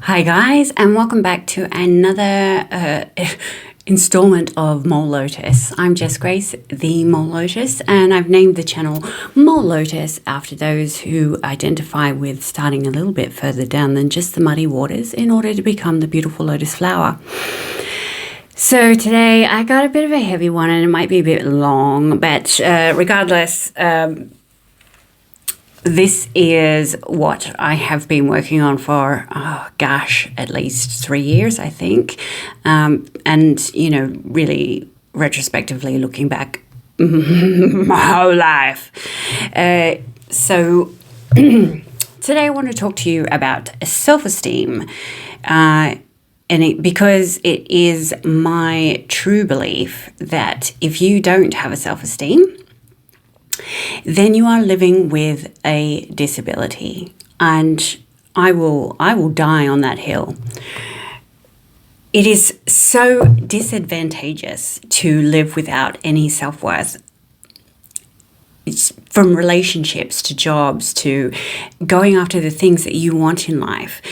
Hi guys, and welcome back to another installment of Mole Lotus. I'm Jess Grace, the Mole Lotus, and I've named the channel Mole Lotus after those who identify with starting a little bit further down than just the muddy waters in order to become the beautiful lotus flower. So today I got a bit of a heavy one and it might be a bit long, but regardless, this is what I have been working on for, at least 3 years, I think. And, really retrospectively looking back my whole life. So today I want to talk to you about self-esteem. Because it is my true belief that if you don't have a self-esteem, then you are living with a disability, and I will die on that hill. It is so disadvantageous to live without any self-worth. It's from relationships to jobs to going after the things that you want in life.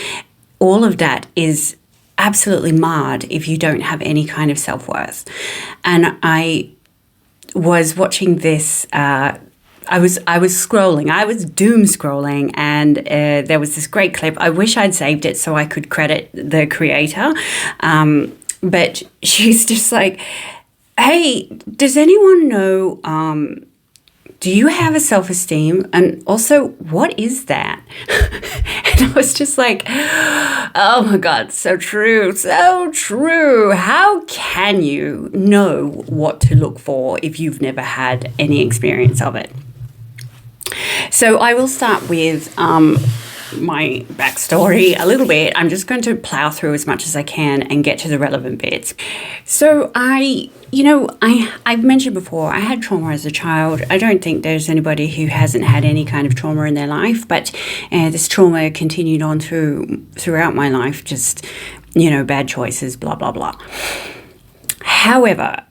All of that is absolutely marred if you don't have any kind of self-worth. And I was watching this, I was scrolling, I was doom scrolling, and there was this great clip. I wish I'd saved it so I could credit the creator, but she's just like, hey, does anyone know, do you have a self-esteem? And also, what is that? And I was just like, oh my God, so true, so true. How can you know what to look for if you've never had any experience of it? So I will start with my backstory a little bit. I'm just going to plow through as much as I can and get to the relevant bits. So I've mentioned before, I had trauma as a child. I don't think there's anybody who hasn't had any kind of trauma in their life, but this trauma continued on throughout my life, just, bad choices, blah, blah, blah. However,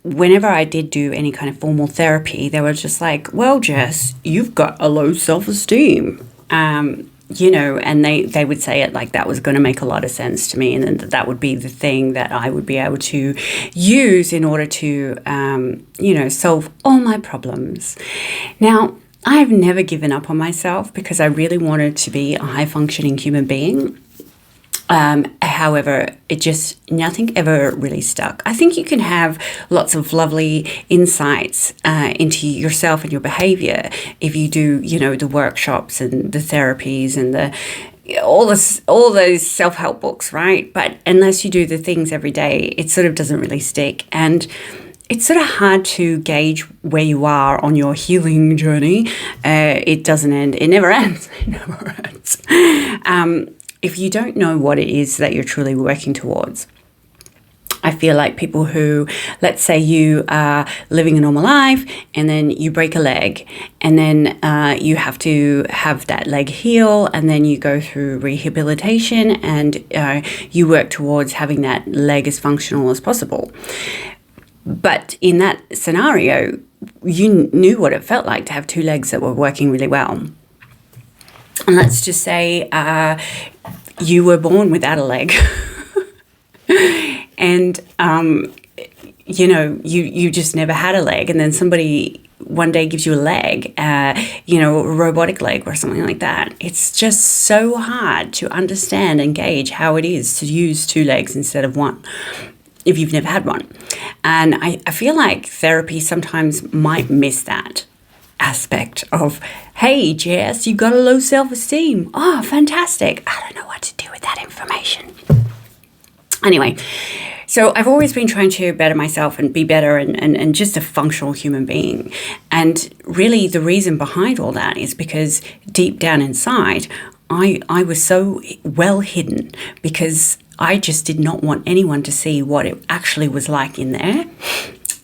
whenever I did do any kind of formal therapy, they were just like, well, Jess, you've got a low self-esteem. And they would say it like that was going to make a lot of sense to me, and then that would be the thing that I would be able to use in order to, solve all my problems. Now, I've never given up on myself because I really wanted to be a high-functioning human being. However, nothing ever really stuck. I think you can have lots of lovely insights into yourself and your behavior if you do, the workshops and the therapies and all those self-help books, right? But unless you do the things every day, it sort of doesn't really stick. And it's sort of hard to gauge where you are on your healing journey. It doesn't end. It never ends. It never ends. If you don't know what it is that you're truly working towards, I feel like people who, let's say you are living a normal life and then you break a leg, and then you have to have that leg heal, and then you go through rehabilitation and you work towards having that leg as functional as possible. But in that scenario, you knew what it felt like to have two legs that were working really well. And let's just say you were born without a leg and, you just never had a leg. And then somebody one day gives you a leg, a robotic leg or something like that. It's just so hard to understand and gauge how it is to use two legs instead of one if you've never had one. And I feel like therapy sometimes might miss that aspect of, hey, Jess, you got a low self-esteem. Oh, fantastic. I don't know what to do with that information. Anyway, so I've always been trying to better myself and be better and just a functional human being. And really the reason behind all that is because deep down inside, I was so well hidden because I just did not want anyone to see what it actually was like in there.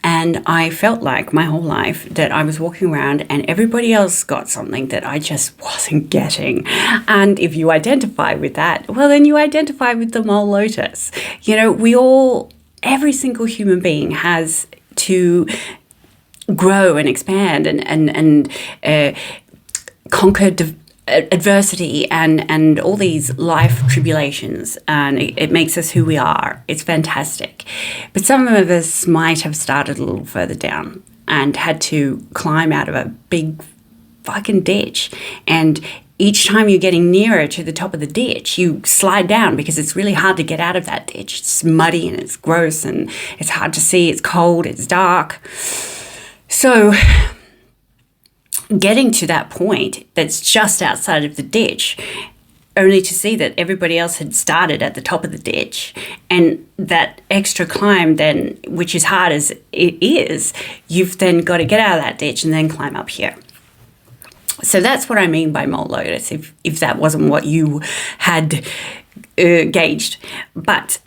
And I felt like my whole life that I was walking around and everybody else got something that I just wasn't getting. And if you identify with that, well, then you identify with the Mole Lotus. Every single human being has to grow and expand and conquer adversity and all these life tribulations, and it makes us who we are. It's fantastic. But some of us might have started a little further down and had to climb out of a big fucking ditch, and each time you're getting nearer to the top of the ditch, you slide down because it's really hard to get out of that ditch. It's muddy and it's gross and it's hard to see, it's cold, it's dark. So getting to that point that's just outside of the ditch, only to see that everybody else had started at the top of the ditch, and that extra climb then, which is hard as it is, you've then got to get out of that ditch and then climb up here. So that's what I mean by Mole Lotus, if that wasn't what you had gauged. But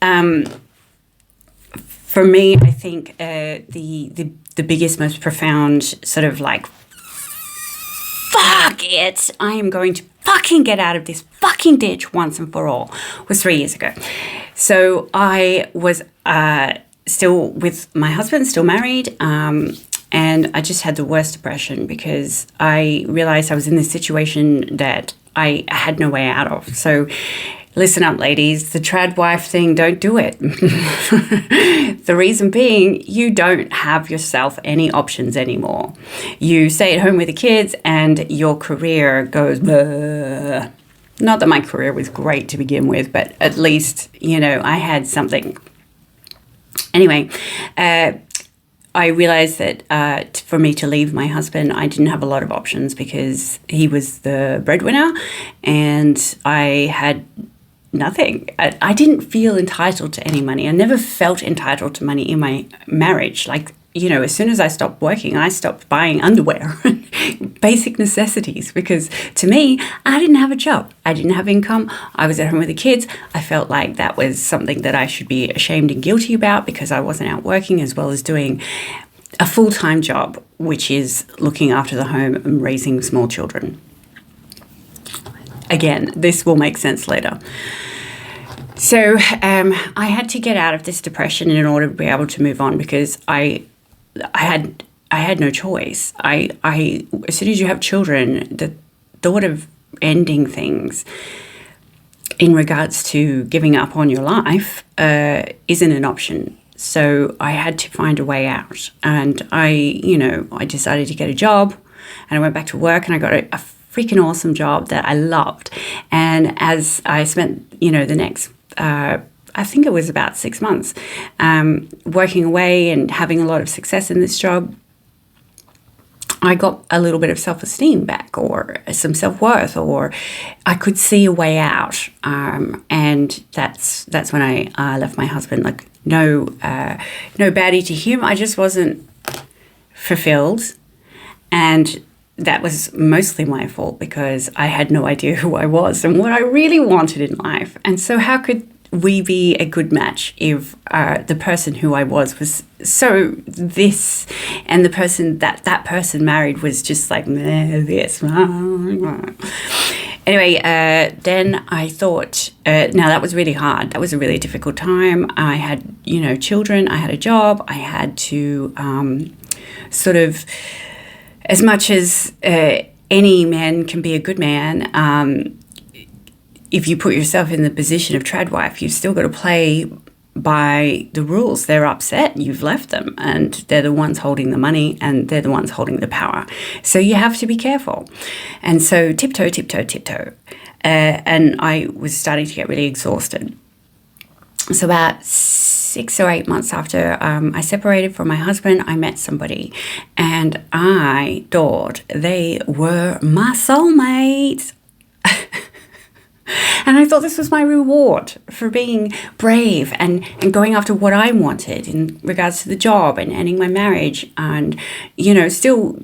for me, I think the biggest, most profound sort of like, fuck it, I am going to fucking get out of this fucking ditch once and for all, was 3 years ago. So I was still with my husband, still married, and I just had the worst depression because I realized I was in this situation that I had no way out of. So listen up, ladies, the trad wife thing, don't do it. The reason being, you don't have yourself any options anymore. You stay at home with the kids and your career goes bleh. Not that my career was great to begin with, but at least, I had something. Anyway, I realized that for me to leave my husband, I didn't have a lot of options because he was the breadwinner and I had nothing. I didn't feel entitled to any money. I never felt entitled to money in my marriage. Like, as soon as I stopped working, I stopped buying underwear, basic necessities, because to me, I didn't have a job. I didn't have income. I was at home with the kids. I felt like that was something that I should be ashamed and guilty about because I wasn't out working as well as doing a full-time job, which is looking after the home and raising small children. Again, this will make sense later. So I had to get out of this depression in order to be able to move on because I had no choice. I as soon as you have children, the thought of ending things in regards to giving up on your life isn't an option. So I had to find a way out, and I decided to get a job, and I went back to work, and I got a freaking awesome job that I loved. And as I spent, the next, I think it was about 6 months, working away and having a lot of success in this job, I got a little bit of self-esteem back, or some self-worth, or I could see a way out. And that's when I left my husband. Like, no baddie to him. I just wasn't fulfilled, and that was mostly my fault because I had no idea who I was and what I really wanted in life. And so how could we be a good match if the person who I was so this, and the person that person married was just like this. Anyway, then I thought, now that was really hard. That was a really difficult time. I had, children. I had a job. I had to sort of, as much as any man can be a good man, if you put yourself in the position of trad wife, you've still got to play by the rules. They're upset, you've left them, and they're the ones holding the money, and they're the ones holding the power. So you have to be careful. And so tiptoe. And I was starting to get really exhausted. So about 6 or 8 months after I separated from my husband, I met somebody, and I thought they were my soulmates. And I thought this was my reward for being brave and going after what I wanted in regards to the job and ending my marriage and, still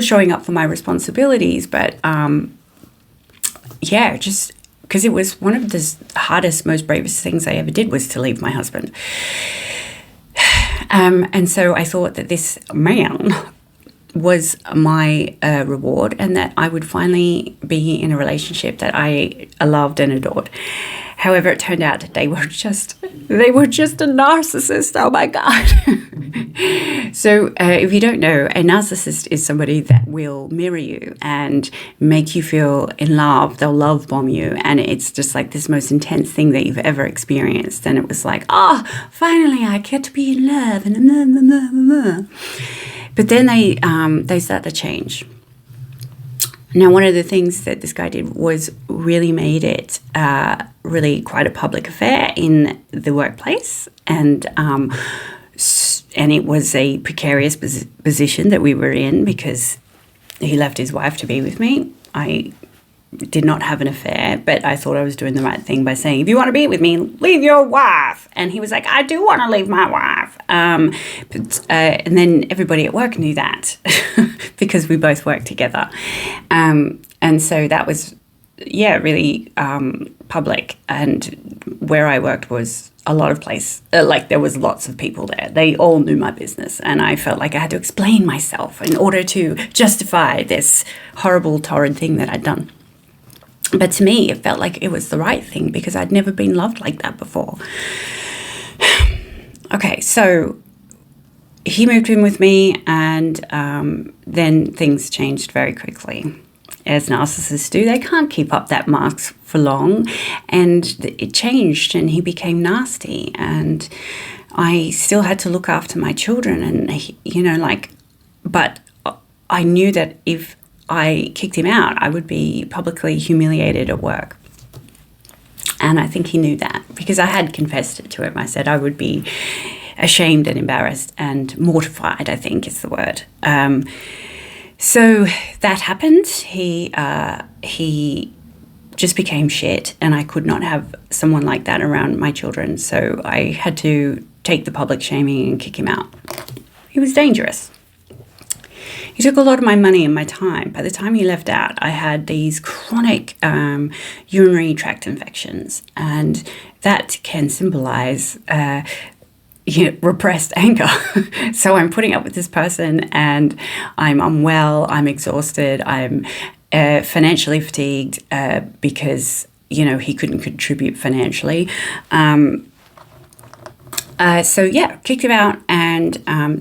showing up for my responsibilities. But, just because it was one of the hardest, most bravest things I ever did was to leave my husband. And so I thought that this man was my reward, and that I would finally be in a relationship that I loved and adored. However, it turned out that they were just a narcissist. Oh my God. So if you don't know, a narcissist is somebody that will mirror you and make you feel in love. They'll love bomb you. And it's just like this most intense thing that you've ever experienced. And it was like, oh, finally I get to be in love. And but then they start to change. Now, one of the things that this guy did was really made it really quite a public affair in the workplace. And it was a precarious position that we were in because he left his wife to be with me. I did not have an affair, but I thought I was doing the right thing by saying, if you want to be with me, leave your wife. And he was like, I do want to leave my wife. And then everybody at work knew that because we both worked together. And so that was, really public. And where I worked was a lot of there was lots of people there. They all knew my business. And I felt like I had to explain myself in order to justify this horrible, torrid thing that I'd done. But to me, it felt like it was the right thing because I'd never been loved like that before. Okay, so he moved in with me, and then things changed very quickly. As narcissists do, they can't keep up that mask for long, and it changed, and he became nasty, and I still had to look after my children, and but I knew that if I kicked him out, I would be publicly humiliated at work. And I think he knew that because I had confessed it to him. I said I would be ashamed and embarrassed and mortified, I think is the word. So that happened. He just became shit, and I could not have someone like that around my children. So I had to take the public shaming and kick him out. He was dangerous. He took a lot of my money and my time. By the time he left out, I had these chronic urinary tract infections, and that can symbolize repressed anger. So I'm putting up with this person, and I'm unwell, I'm exhausted, I'm financially fatigued because, he couldn't contribute financially. Kicked him out, and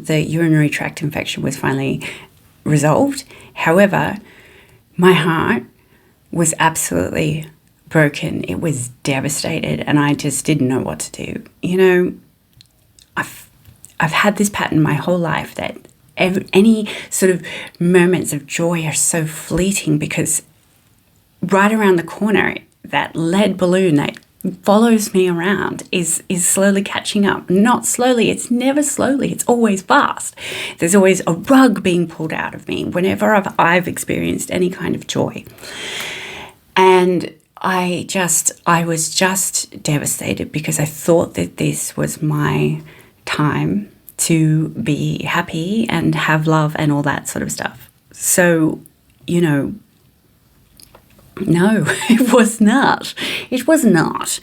the urinary tract infection was finally resolved. However, my heart was absolutely broken. It was devastated, and I just didn't know what to do. I've had this pattern my whole life that any sort of moments of joy are so fleeting because right around the corner, that lead balloon that follows me around is slowly catching up. Not slowly, it's never slowly, it's always fast. There's always a rug being pulled out of me whenever I've experienced any kind of joy. And I was just devastated because I thought that this was my time to be happy and have love and all that sort of stuff. So, no, it was not. It was not.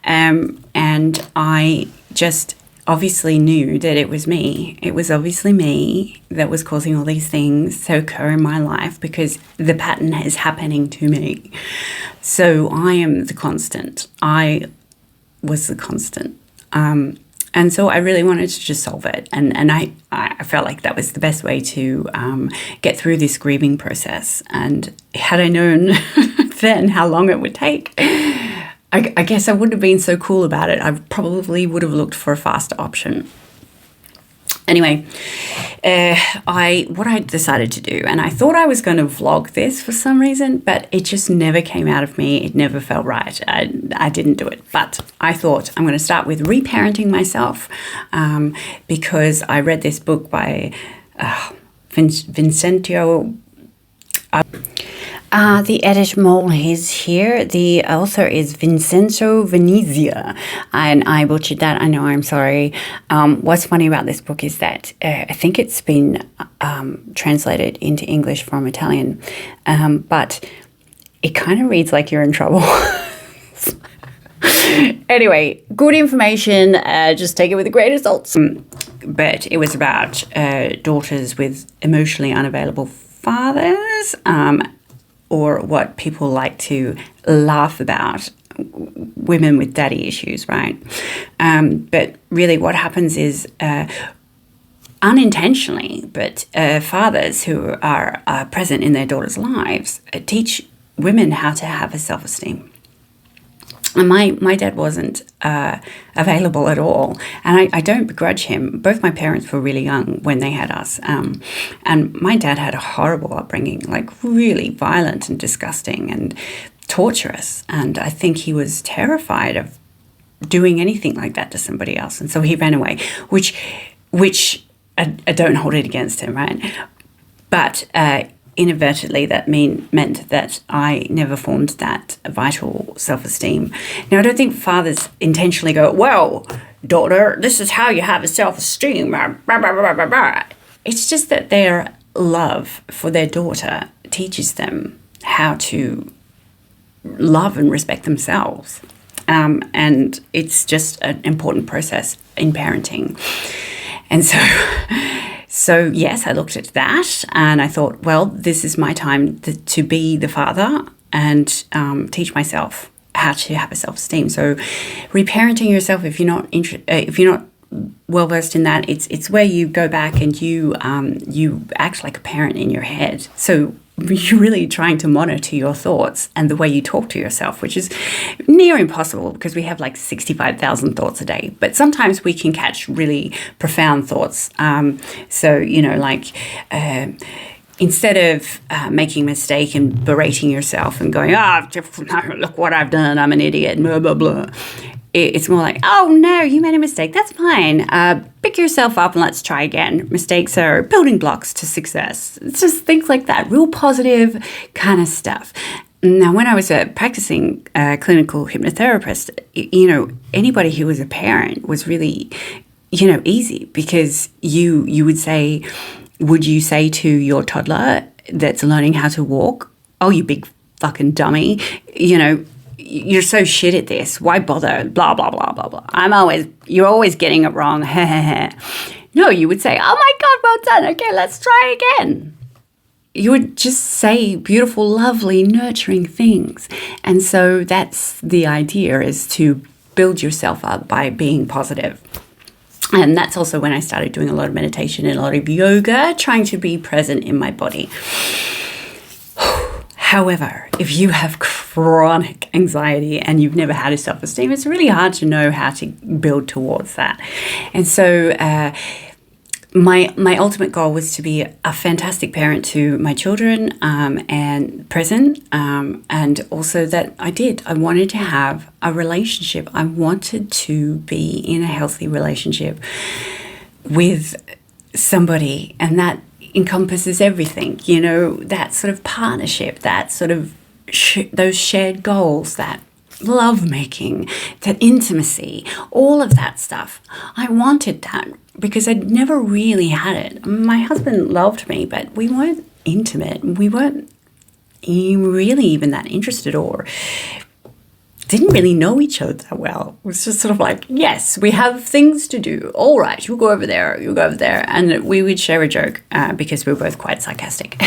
And I just obviously knew that it was me. It was obviously me that was causing all these things to occur in my life because the pattern is happening to me. So I am the constant. I was the constant. And so I really wanted to just solve it. And I felt like that was the best way to get through this grieving process. And had I known then how long it would take, I guess I wouldn't have been so cool about it. I probably would have looked for a faster option. Anyway, what I decided to do, and I thought I was going to vlog this for some reason, but it just never came out of me. It never felt right. I didn't do it. But I thought I'm going to start with reparenting myself because I read this book by Vincenzo. The editor is here. The author is Vincenzo Venezia, and I butchered that. I know, I'm sorry. What's funny about this book is that I think it's been translated into English from Italian, but it kind of reads like you're in trouble. Anyway, good information. Just take it with a grain of salt. But it was about daughters with emotionally unavailable fathers, or what people like to laugh about women with daddy issues, right? But really what happens is unintentionally, but fathers who are present in their daughters' lives teach women how to have a self-esteem. And my dad wasn't available at all. And I don't begrudge him. Both my parents were really young when they had us. And my dad had a horrible upbringing, like really violent and disgusting and torturous. And I think he was terrified of doing anything like that to somebody else. And so he ran away, which I don't hold it against him, right? But inadvertently, that meant that I never formed that vital self-esteem. Now, I don't think fathers intentionally go, well, daughter, this is how you have a self-esteem. It's just that their love for their daughter teaches them how to love and respect themselves. And it's just an important process in parenting. And so yes, I looked at that and I thought, well, this is my time to be the father and teach myself how to have a self-esteem. So reparenting yourself, if you're not well versed in that, it's where you go back and you act like a parent in your head. So you're really trying to monitor your thoughts and the way you talk to yourself, which is near impossible because we have like 65,000 thoughts a day. But sometimes we can catch really profound thoughts. So, instead of making a mistake and berating yourself and going, look what I've done, I'm an idiot, blah, blah, blah. It's more like, oh, no, you made a mistake. That's fine. Pick yourself up and let's try again. Mistakes are building blocks to success. It's just things like that, real positive kind of stuff. Now, when I was a practicing clinical hypnotherapist, anybody who was a parent was really, easy because you would say, would you say to your toddler that's learning how to walk, oh, you big fucking dummy, you're so shit at this. Why bother? Blah, blah, blah, blah, blah. You're always getting it wrong. No, you would say, oh my God, well done. Okay, let's try again. You would just say beautiful, lovely, nurturing things. And so that's the idea, is to build yourself up by being positive. And that's also when I started doing a lot of meditation and a lot of yoga, trying to be present in my body. However, if you have chronic anxiety and you've never had a self-esteem, it's really hard to know how to build towards that. And so my ultimate goal was to be a fantastic parent to my children and present, and also that I wanted to have a relationship. I wanted to be in a healthy relationship with somebody, and that encompasses everything, that sort of partnership, that sort of those shared goals, that lovemaking, that intimacy, all of that stuff. I wanted that because I'd never really had it. My husband loved me, but we weren't intimate. We weren't really even that interested or didn't really know each other that well. It was just sort of like, yes, we have things to do. All right, you go over there, you go over there. And we would share a joke because we were both quite sarcastic.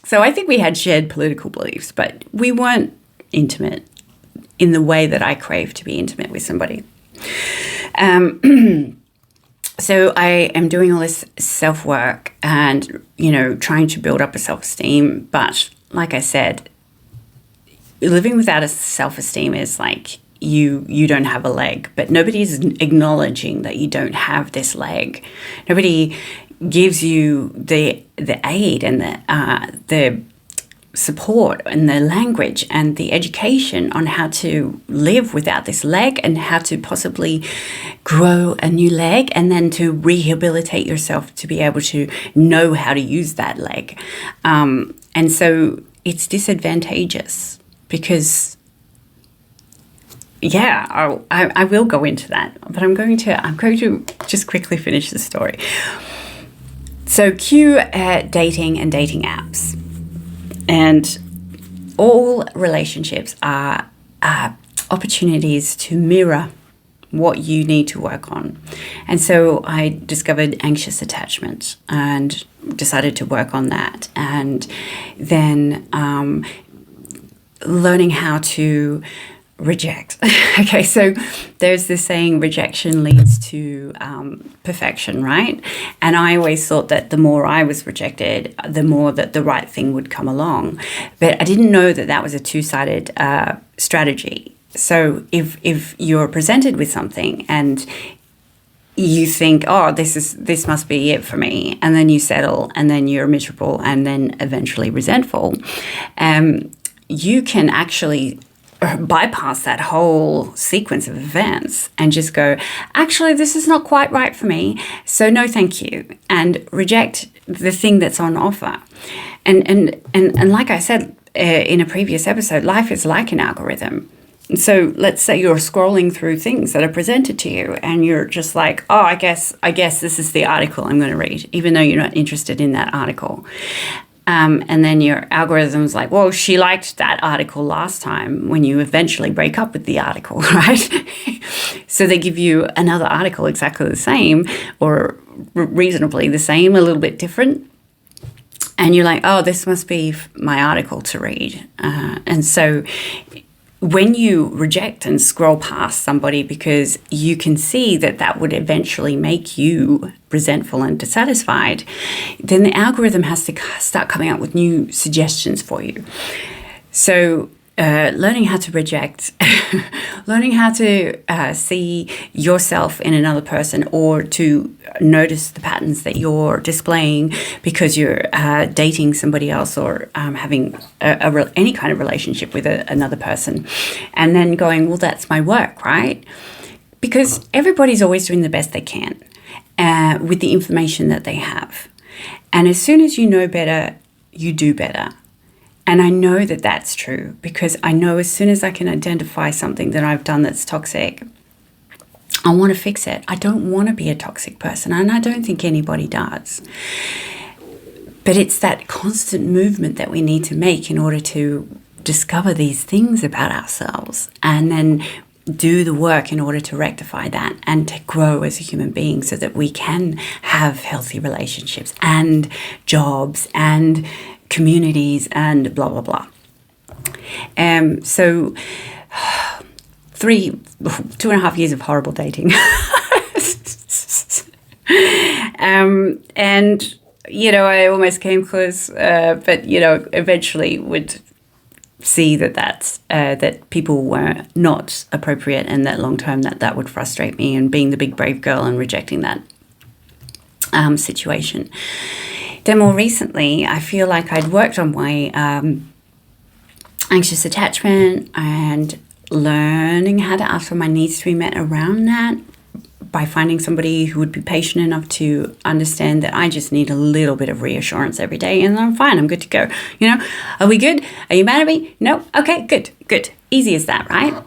So I think we had shared political beliefs, but we weren't intimate in the way that I crave to be intimate with somebody. So I am doing all this self-work and, trying to build up a self-esteem. But like I said, living without a self-esteem is like you don't have a leg, but nobody's acknowledging that you don't have this leg. Nobody gives you the aid and the support and the language and the education on how to live without this leg and how to possibly grow a new leg and then to rehabilitate yourself to be able to know how to use that leg. And so it's disadvantageous because, I will go into that, but I'm going to just quickly finish the story. So cue dating and dating apps. And all relationships are opportunities to mirror what you need to work on. And so I discovered anxious attachment and decided to work on that. And then learning how to reject. Okay, so there's this saying, rejection leads to perfection, right? And I always thought that the more I was rejected, the more that the right thing would come along. But I didn't know that that was a two-sided strategy. So if you're presented with something and you think, oh, this must be it for me, and then you settle, and then you're miserable, and then eventually resentful, you can actually bypass that whole sequence of events and just go, actually, this is not quite right for me, so no thank you, and reject the thing that's on offer. And like I said in a previous episode, life is like an algorithm. So let's say you're scrolling through things that are presented to you and you're just like, oh, I guess this is the article I'm going to read, even though you're not interested in that article. And then your algorithm's like, well, she liked that article last time, when you eventually break up with the article, right? So they give you another article exactly the same, or reasonably the same, a little bit different. And you're like, oh, this must be my article to read. And so when you reject and scroll past somebody because you can see that that would eventually make you resentful and dissatisfied, then the algorithm has to start coming up with new suggestions for you. So learning how to reject, learning how to see yourself in another person, or to notice the patterns that you're displaying because you're dating somebody else, or having any kind of relationship with another person, and then going, well, that's my work, right? Because everybody's always doing the best they can with the information that they have. And as soon as you know better, you do better. And I know that that's true, because I know as soon as I can identify something that I've done that's toxic, I want to fix it. I don't want to be a toxic person, and I don't think anybody does. But it's that constant movement that we need to make in order to discover these things about ourselves, and then do the work in order to rectify that and to grow as a human being, so that we can have healthy relationships and jobs and communities and blah, blah, blah. So 2.5 years of horrible dating. And, I almost came close, but, eventually would see that people were not appropriate, and that long term that would frustrate me, and being the big brave girl and rejecting that situation. Then more recently, I feel like I'd worked on my anxious attachment and learning how to ask for my needs to be met around that, by finding somebody who would be patient enough to understand that I just need a little bit of reassurance every day, and I'm fine, I'm good to go. Are we good? Are you mad at me? No? Okay, good. Easy as that, right?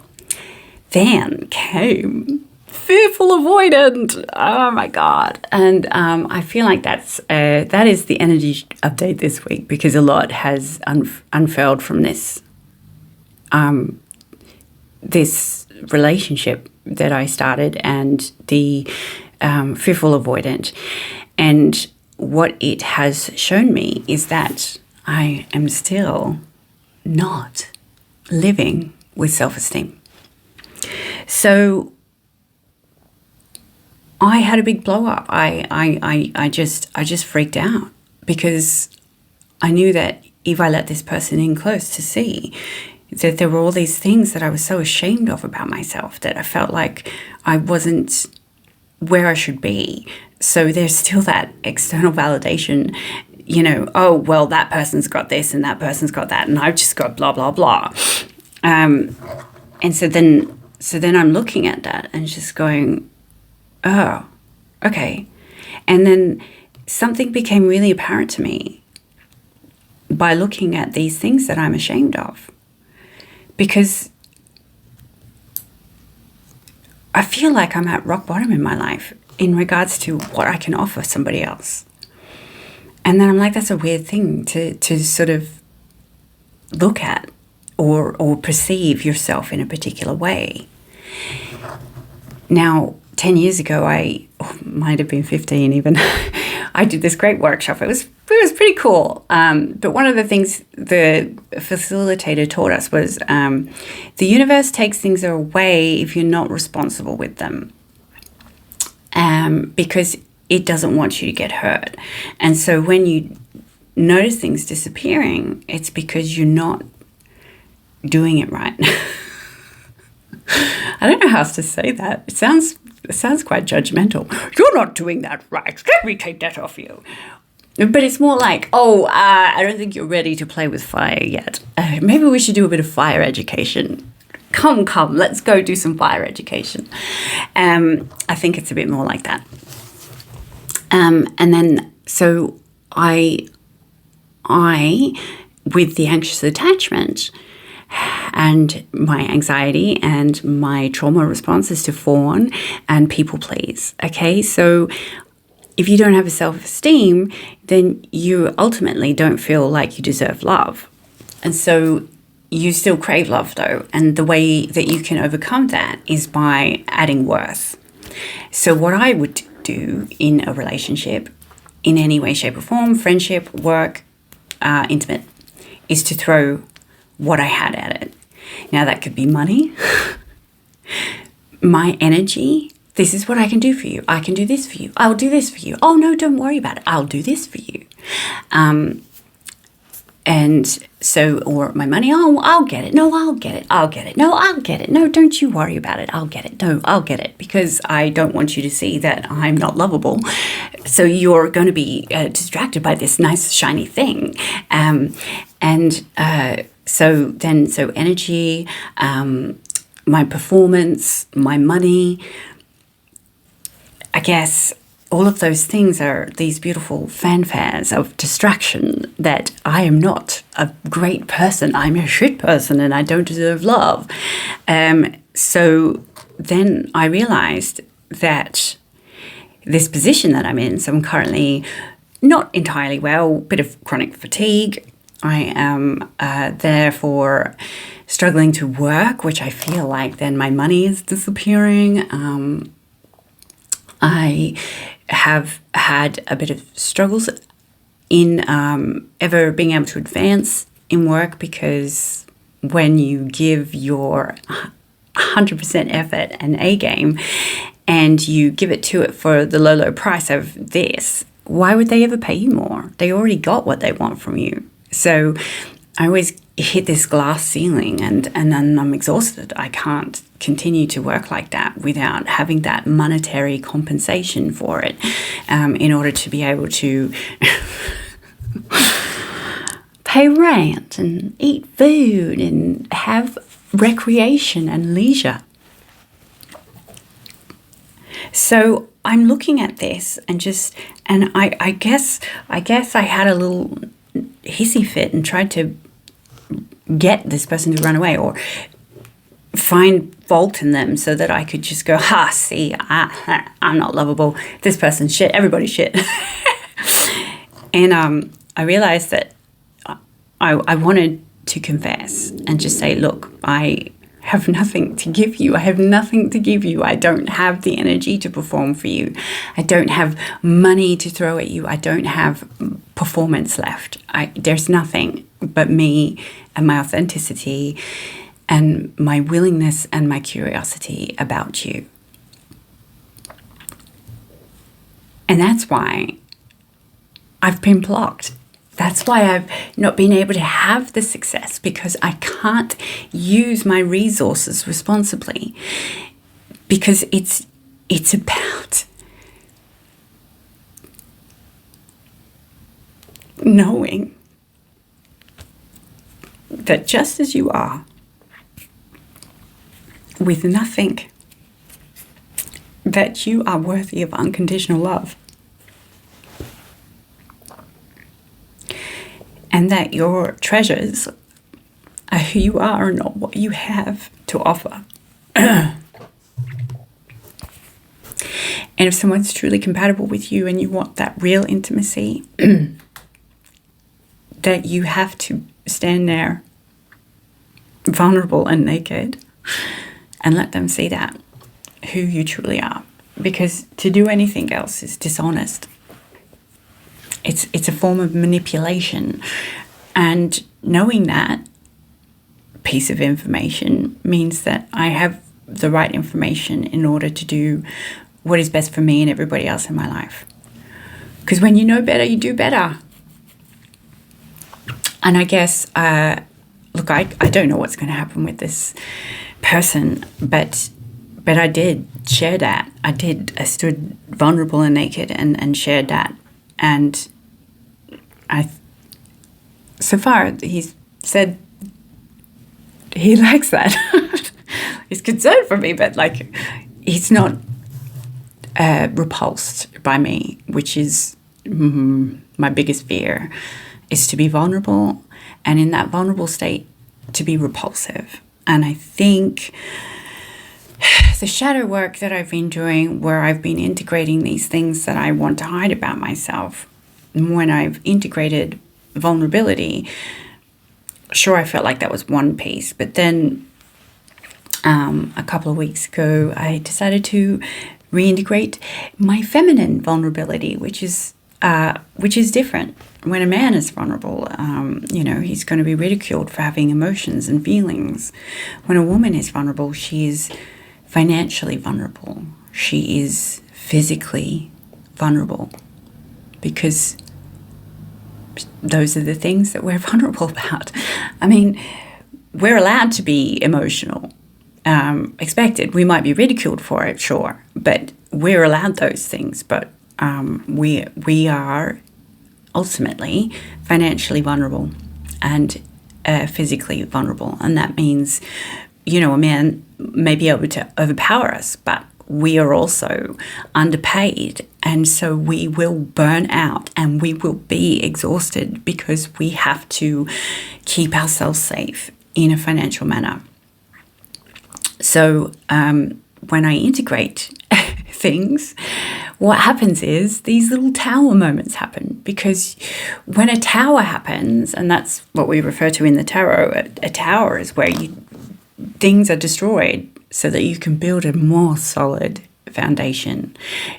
Then came fearful avoidant. Oh my God. And I feel like that is the energy update this week, because a lot has unfurled from this this relationship that I started, and the fearful avoidant. And what it has shown me is that I am still not living with self-esteem. So I had a big blow up. I just freaked out, because I knew that if I let this person in close to see that there were all these things that I was so ashamed of about myself, that I felt like I wasn't where I should be. So there's still that external validation, oh, well, that person's got this and that person's got that, and I've just got blah, blah, blah. And so then I'm looking at that and just going, oh, okay. And then something became really apparent to me by looking at these things that I'm ashamed of, because I feel like I'm at rock bottom in my life in regards to what I can offer somebody else. And then I'm like, that's a weird thing to sort of look at or perceive yourself in a particular way. Now, 10 years ago, I might have been 15 even, I did this great workshop. It was pretty cool. But one of the things the facilitator taught us was the universe takes things away if you're not responsible with them, because it doesn't want you to get hurt. And so when you notice things disappearing, it's because you're not doing it right. I don't know how else to say that. It sounds quite judgmental. You're not doing that right. Let me take that off you. But it's more like, I don't think you're ready to play with fire yet. Maybe we should do a bit of fire education. Come, let's go do some fire education. I think it's a bit more like that. And then, so I, with the anxious attachment and my anxiety and my trauma responses to fawn and people please, okay? So if you don't have a self-esteem, then you ultimately don't feel like you deserve love. And so you still crave love though. And the way that you can overcome that is by adding worth. So what I would do in a relationship, in any way, shape or form, friendship, work, intimate, is to throw what I had at it. Now that could be money, my energy. This is what I can do for you. I can do this for you. I'll do this for you. Oh no, don't worry about it. I'll do this for you. And so, or my money, I'll get it. No, I'll get it. I'll get it. No, I'll get it. No, don't you worry about it. I'll get it. No, I'll get it, because I don't want you to see that I'm not lovable. So you're going to be distracted by this nice, shiny thing. So energy, my performance, my money, I guess all of those things are these beautiful fanfares of distraction that I am not a great person. I'm a shit person and I don't deserve love. So then I realized that this position that I'm in, so I'm currently not entirely well, bit of chronic fatigue. I am therefore struggling to work, which I feel like then my money is disappearing. I have had a bit of struggles in ever being able to advance in work, because when you give your 100% effort and A game and you give it to it for the low price of this, why would they ever pay you more? They already got what they want from you. So I always hit this glass ceiling and then I'm exhausted. I can't continue to work like that without having that monetary compensation for it, in order to be able to pay rent and eat food and have recreation and leisure. So I'm looking at this and I guess I had a little hissy fit and tried to get this person to run away or find fault in them so that I could just go, see, I'm not lovable. This person's shit. Everybody's shit. And I realized that I wanted to confess and just say, look, I have nothing to give you. I have nothing to give you. I don't have the energy to perform for you. I don't have money to throw at you. I don't have performance left. There's nothing but me and my authenticity and my willingness and my curiosity about you. And that's why I've been blocked. That's why I've not been able to have the success, because I can't use my resources responsibly, because it's about knowing that just as you are, with nothing, that you are worthy of unconditional love. And that your treasures are who you are and not what you have to offer. And if someone's truly compatible with you and you want that real intimacy, that you have to stand there vulnerable and naked and let them see that, who you truly are. Because to do anything else is dishonest. It's a form of manipulation. And knowing that piece of information means that I have the right information in order to do what is best for me and everybody else in my life. Because when you know better, you do better. And I guess, look, I don't know what's going to happen with this person, but I did share that. I stood vulnerable and naked and shared that. And so far, he's said he likes that. He's concerned for me, but like, he's not repulsed by me, which is my biggest fear, is to be vulnerable, and in that vulnerable state, to be repulsive. And I think the shadow work that I've been doing, where I've been integrating these things that I want to hide about myself, when I've integrated vulnerability, sure, I felt like that was one piece, but then a couple of weeks ago, I decided to reintegrate my feminine vulnerability, which is different. When a man is vulnerable, he's going to be ridiculed for having emotions and feelings. When a woman is vulnerable, she is financially vulnerable. She is physically vulnerable, because those are the things that we're vulnerable about. I mean, we're allowed to be emotional, expected. We might be ridiculed for it, sure, but we're allowed those things. But we are ultimately financially vulnerable and physically vulnerable. And that means, a man may be able to overpower us, but we are also underpaid. And so we will burn out and we will be exhausted because we have to keep ourselves safe in a financial manner. So when I integrate things, what happens is these little tower moments happen, because when a tower happens, and that's what we refer to in the tarot, a tower is where things are destroyed so that you can build a more solid foundation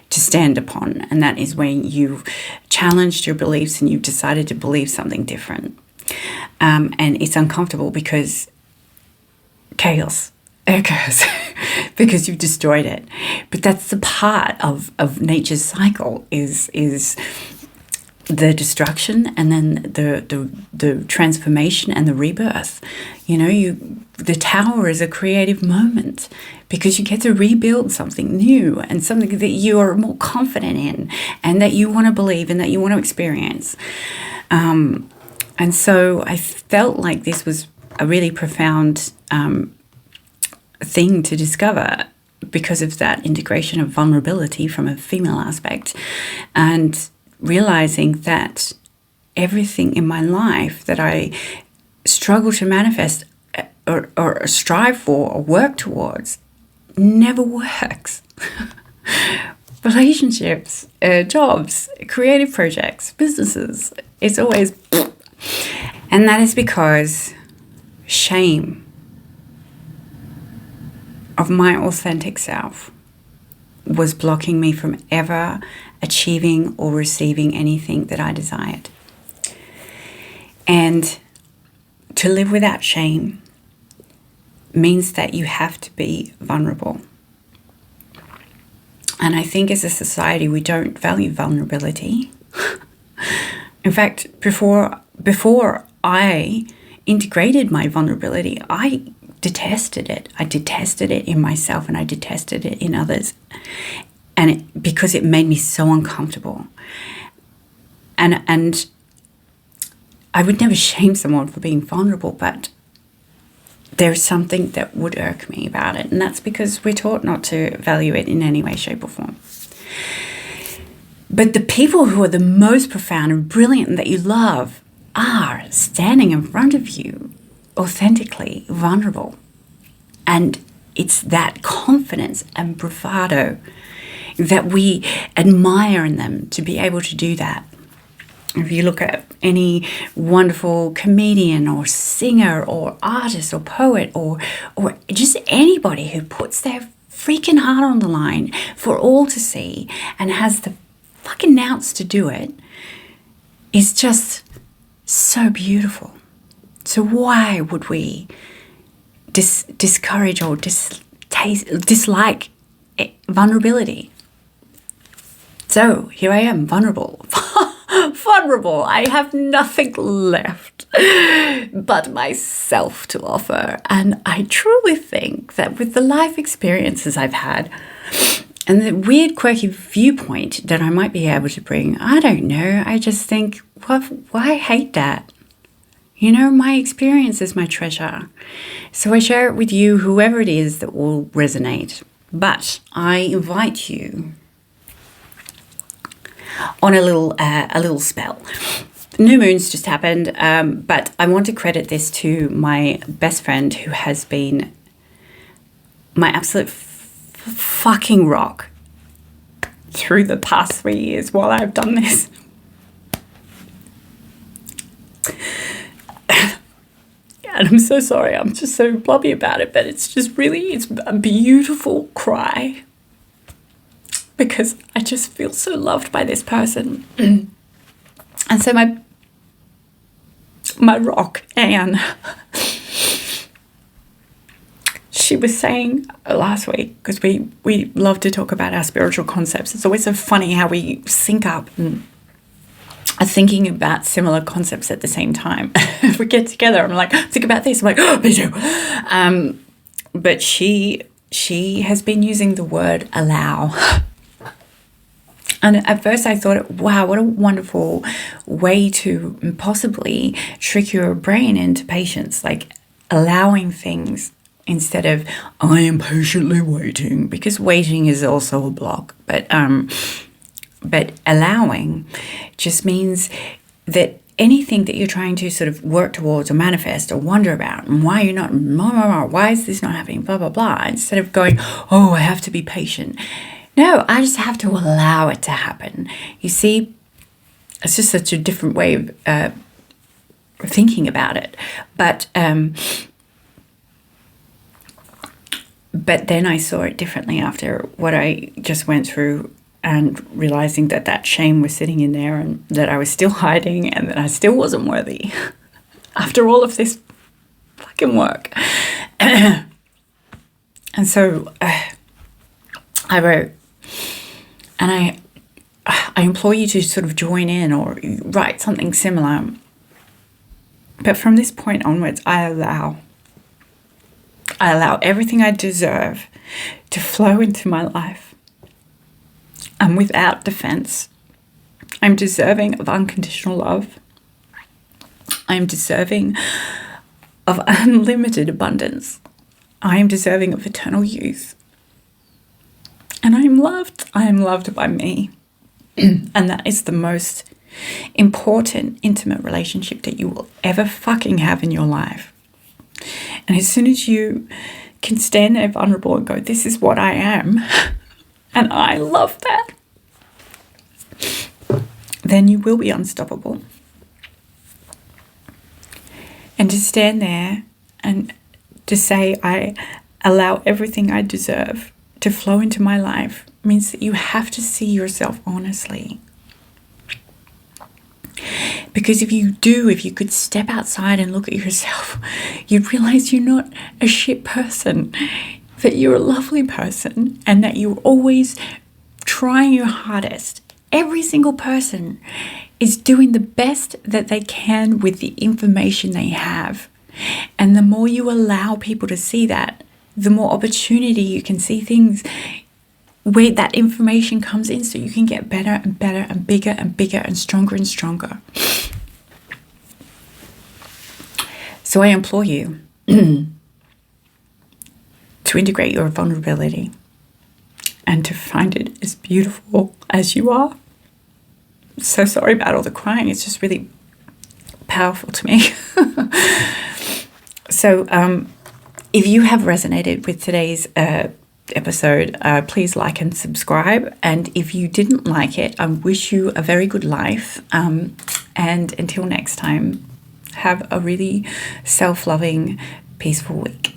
to stand upon. And that is when you've challenged your beliefs and you've decided to believe something different. And it's uncomfortable because chaos occurs because you've destroyed it. But that's the part of nature's cycle is the destruction and then the transformation and the rebirth. The tower is a creative moment because you get to rebuild something new and something that you are more confident in and that you want to believe and that you want to experience. And so I felt like this was a really profound thing to discover because of that integration of vulnerability from a female aspect, and realizing that everything in my life that I struggle to manifest or strive for or work towards never works. Relationships, jobs, creative projects, businesses, it's always... And that is because shame of my authentic self was blocking me from ever achieving or receiving anything that I desired. And to live without shame means that you have to be vulnerable. And I think as a society, we don't value vulnerability. In fact, before I integrated my vulnerability, I detested it. I detested it in myself and I detested it in others. And because it made me so uncomfortable. And I would never shame someone for being vulnerable, but there's something that would irk me about it. And that's because we're taught not to value it in any way, shape, or form. But the people who are the most profound and brilliant and that you love are standing in front of you, authentically vulnerable. And it's that confidence and bravado that we admire in them to be able to do that. If you look at any wonderful comedian or singer or artist or poet or just anybody who puts their freaking heart on the line for all to see and has the fucking nous to do it, is just so beautiful. So why would we discourage or dislike vulnerability? So here I am, vulnerable. Vulnerable. I have nothing left but myself to offer. And I truly think that with the life experiences I've had and the weird, quirky viewpoint that I might be able to bring, I don't know. I just think, why hate that? You know, my experience is my treasure. So I share it with you, whoever it is that will resonate. But I invite you on a little spell. New moon's just happened, but I want to credit this to my best friend who has been my absolute fucking rock through the past 3 years while I've done this. And I'm so sorry, I'm just so blubby about it, but it's a beautiful cry because I just feel so loved by this person. And so my rock, Anne, she was saying last week, because we love to talk about our spiritual concepts. It's always so funny how we sync up and are thinking about similar concepts at the same time. If we get together, I'm like, think about this. I'm like, oh, me too. But she has been using the word allow. And at first I thought, wow, what a wonderful way to possibly trick your brain into patience, like allowing things instead of I am patiently waiting, because waiting is also a block. But allowing just means that anything that you're trying to sort of work towards or manifest or wonder about, and why you're not, why is this not happening, blah, blah, blah, instead of going, oh, I have to be patient. No, I just have to allow it to happen. You see, it's just such a different way of thinking about it. But then I saw it differently after what I just went through, and realizing that shame was sitting in there and that I was still hiding and that I still wasn't worthy after all of this fucking work. And so I wrote, and I implore you to sort of join in or write something similar. But from this point onwards, I allow everything I deserve to flow into my life. I'm without defense. I'm deserving of unconditional love. I'm deserving of unlimited abundance. I am deserving of eternal youth. And I am loved. I am loved by me. And that is the most important, intimate relationship that you will ever fucking have in your life. And as soon as you can stand there vulnerable and go, this is what I am, and I love that, then you will be unstoppable. And to stand there and to say, I allow everything I deserve to flow into my life, means that you have to see yourself honestly. Because if you could step outside and look at yourself, you'd realize you're not a shit person, that you're a lovely person, and that you're always trying your hardest. Every single person is doing the best that they can with the information they have. And the more you allow people to see that, the more opportunity you can see things where that information comes in, so you can get better and better and bigger and stronger and stronger. So I implore you to integrate your vulnerability and to find it as beautiful as you are. So sorry about all the crying. It's just really powerful to me. So if you have resonated with today's episode, please like and subscribe. And if you didn't like it, I wish you a very good life. And until next time, have a really self-loving, peaceful week.